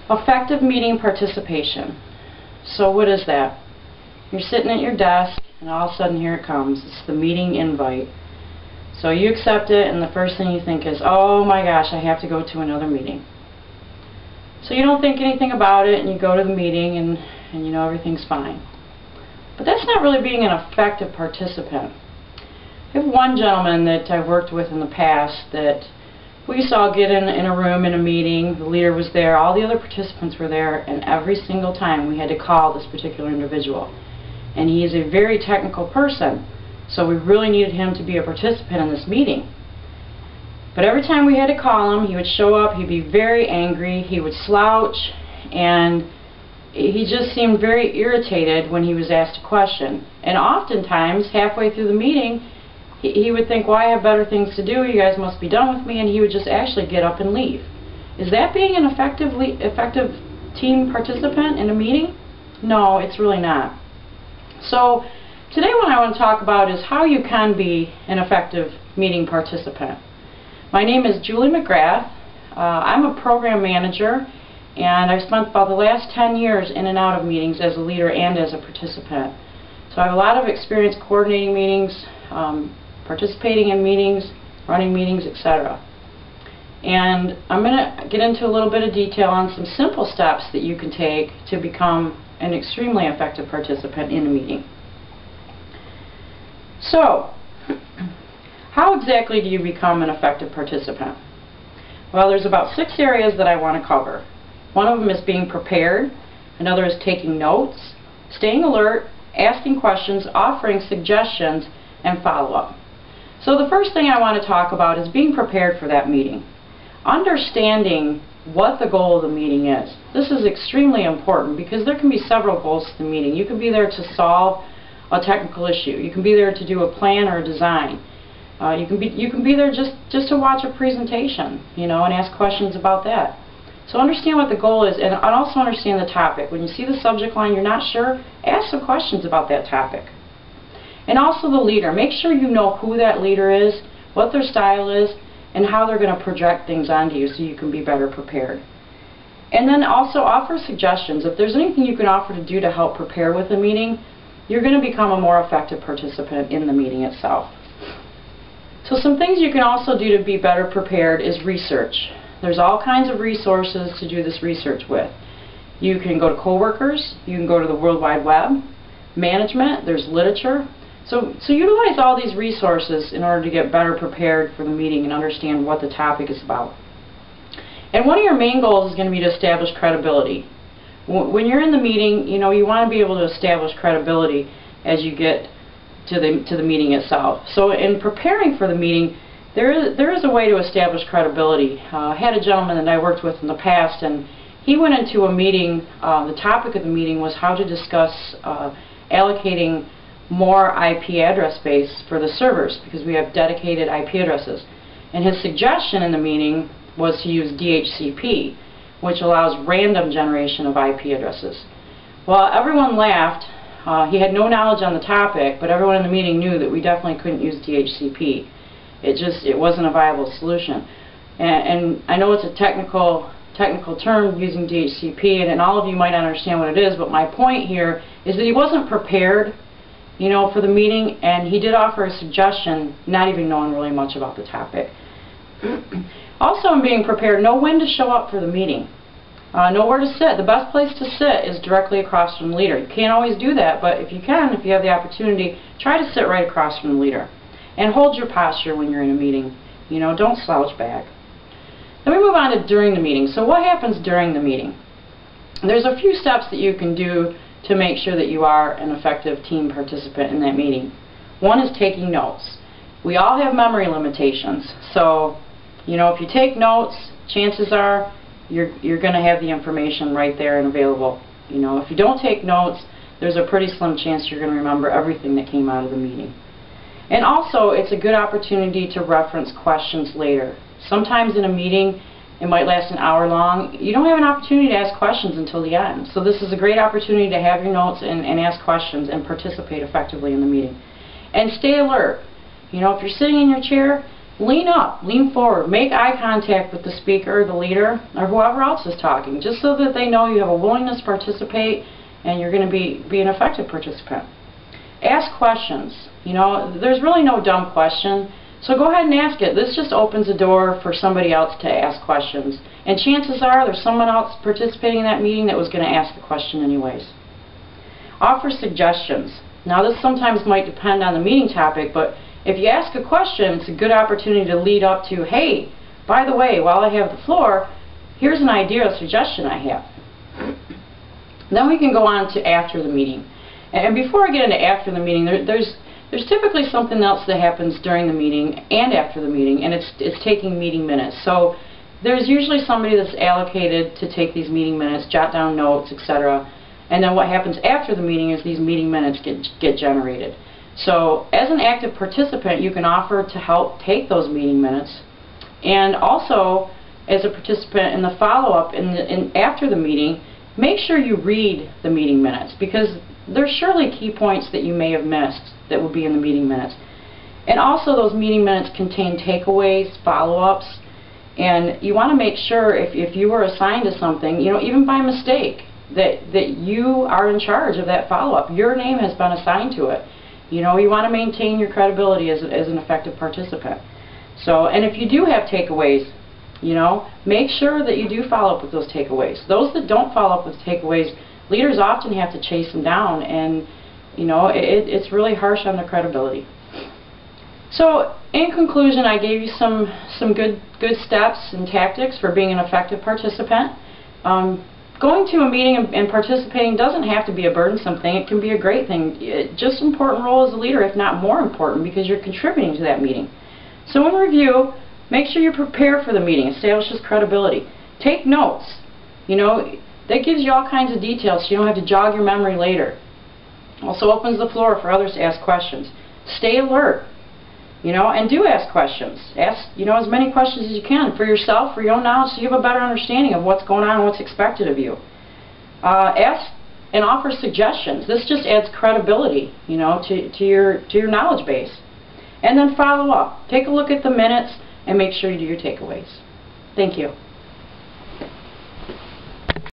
Effective meeting participation. So what is that? You're sitting at your desk and all of a sudden here it comes. It's the meeting invite. So you accept it and the first thing you think is, oh my gosh, I have to go to another meeting. So you don't think anything about it and you go to the meeting and you know everything's fine. But that's not really being an effective participant. I have one gentleman that I've worked with in the past that we saw get in a room in a meeting, the leader was there, all the other participants were there, and every single time we had to call this particular individual. And he is a very technical person, so we really needed him to be a participant in this meeting. But every time we had to call him, he would show up, he'd be very angry, he would slouch, and he just seemed very irritated when he was asked a question. And oftentimes, halfway through the meeting, he would think, well, I have better things to do, you guys must be done with me, and he would just actually get up and leave. Is that being an effective team participant in a meeting? No, it's really not. So today what I want to talk about is how you can be an effective meeting participant. My name is Julie McGrath. I'm a program manager, and I've spent about the last 10 years in and out of meetings as a leader and as a participant. So I have a lot of experience coordinating meetings, participating in meetings, running meetings, etc. And I'm going to get into a little bit of detail on some simple steps that you can take to become an extremely effective participant in a meeting. So, how exactly do you become an effective participant? Well, there's about 6 areas that I want to cover. One of them is being prepared, another is taking notes, staying alert, asking questions, offering suggestions, and follow-up. So the first thing I want to talk about is being prepared for that meeting. Understanding what the goal of the meeting is. This is extremely important because there can be several goals to the meeting. You can be there to solve a technical issue. You can be there to do a plan or a design. You can be there just to watch a presentation, you know, and ask questions about that. So understand what the goal is, and also understand the topic. When you see the subject line you're not sure, ask some questions about that topic. And also the leader. Make sure you know who that leader is, what their style is, and how they're going to project things onto you so you can be better prepared. And then also offer suggestions. If there's anything you can offer to do to help prepare with the meeting, you're going to become a more effective participant in the meeting itself. So some things you can also do to be better prepared is research. There's all kinds of resources to do this research with. You can go to coworkers, you can go to the World Wide Web, management, there's literature. So utilize all these resources in order to get better prepared for the meeting and understand what the topic is about. And one of your main goals is going to be to establish credibility. When you're in the meeting, you know, you want to be able to establish credibility as you get to the meeting itself. So in preparing for the meeting, there is a way to establish credibility. I had a gentleman that I worked with in the past, and he went into a meeting, the topic of the meeting was how to discuss allocating more IP address space for the servers because we have dedicated IP addresses. And his suggestion in the meeting was to use DHCP, which allows random generation of IP addresses. Well, everyone laughed. He had no knowledge on the topic, but everyone in the meeting knew that we definitely couldn't use DHCP. It wasn't a viable solution. And I know it's a technical term using DHCP, and all of you might not understand what it is, but my point here is that he wasn't prepared, you know, for the meeting, and he did offer a suggestion, not even knowing really much about the topic. Also, in being prepared, know when to show up for the meeting. Know where to sit. The best place to sit is directly across from the leader. You can't always do that, but if you can, if you have the opportunity, try to sit right across from the leader. And hold your posture when you're in a meeting. You know, don't slouch back. Then we move on to during the meeting. So what happens during the meeting? There's a few steps that you can do to make sure that you are an effective team participant in that meeting. One is taking notes. We all have memory limitations, so you know, if you take notes, chances are you're going to have the information right there and available. You know, if you don't take notes, there's a pretty slim chance you're going to remember everything that came out of the meeting. And also, it's a good opportunity to reference questions later. Sometimes in a meeting, it might last an hour long. You don't have an opportunity to ask questions until the end. So this is a great opportunity to have your notes and ask questions and participate effectively in the meeting. And stay alert. You know, if you're sitting in your chair, lean up, lean forward, make eye contact with the speaker, the leader, or whoever else is talking, just so that they know you have a willingness to participate and you're going to be an effective participant. Ask questions. You know, there's really no dumb question, so go ahead and ask it. This just opens the door for somebody else to ask questions. And chances are there's someone else participating in that meeting that was going to ask the question anyways. Offer suggestions. Now this sometimes might depend on the meeting topic, but if you ask a question, it's a good opportunity to lead up to, hey, by the way, while I have the floor, here's an idea or suggestion I have. Then we can go on to after the meeting. And before I get into after the meeting, there's typically something else that happens during the meeting and after the meeting, and it's taking meeting minutes. So there's usually somebody that's allocated to take these meeting minutes, jot down notes, etc. And then what happens after the meeting is these meeting minutes get generated. So as an active participant, you can offer to help take those meeting minutes, and also as a participant in the follow-up after the meeting, make sure you read the meeting minutes, because there's surely key points that you may have missed that will be in the meeting minutes. And also those meeting minutes contain takeaways, follow-ups, and you want to make sure if you were assigned to something, you know, even by mistake, that you are in charge of that follow-up. Your name has been assigned to it. You know, you want to maintain your credibility as an effective participant. So, and if you do have takeaways, you know, make sure that you do follow up with those takeaways. Those that don't follow up with takeaways, leaders often have to chase them down, and you know, it's really harsh on their credibility. So in conclusion, I gave you some good steps and tactics for being an effective participant. Going to a meeting and participating doesn't have to be a burdensome thing. It can be a great thing. Just an important role as a leader, if not more important, because you're contributing to that meeting. So in review, make sure you prepare for the meeting. Establishes credibility. Take notes. You know, that gives you all kinds of details so you don't have to jog your memory later. Also opens the floor for others to ask questions. Stay alert, you know, and do ask questions. Ask, you know, as many questions as you can for yourself, for your own knowledge, so you have a better understanding of what's going on and what's expected of you. Ask and offer suggestions. This just adds credibility, you know, to your knowledge base. And then follow up. Take a look at the minutes and make sure you do your takeaways. Thank you.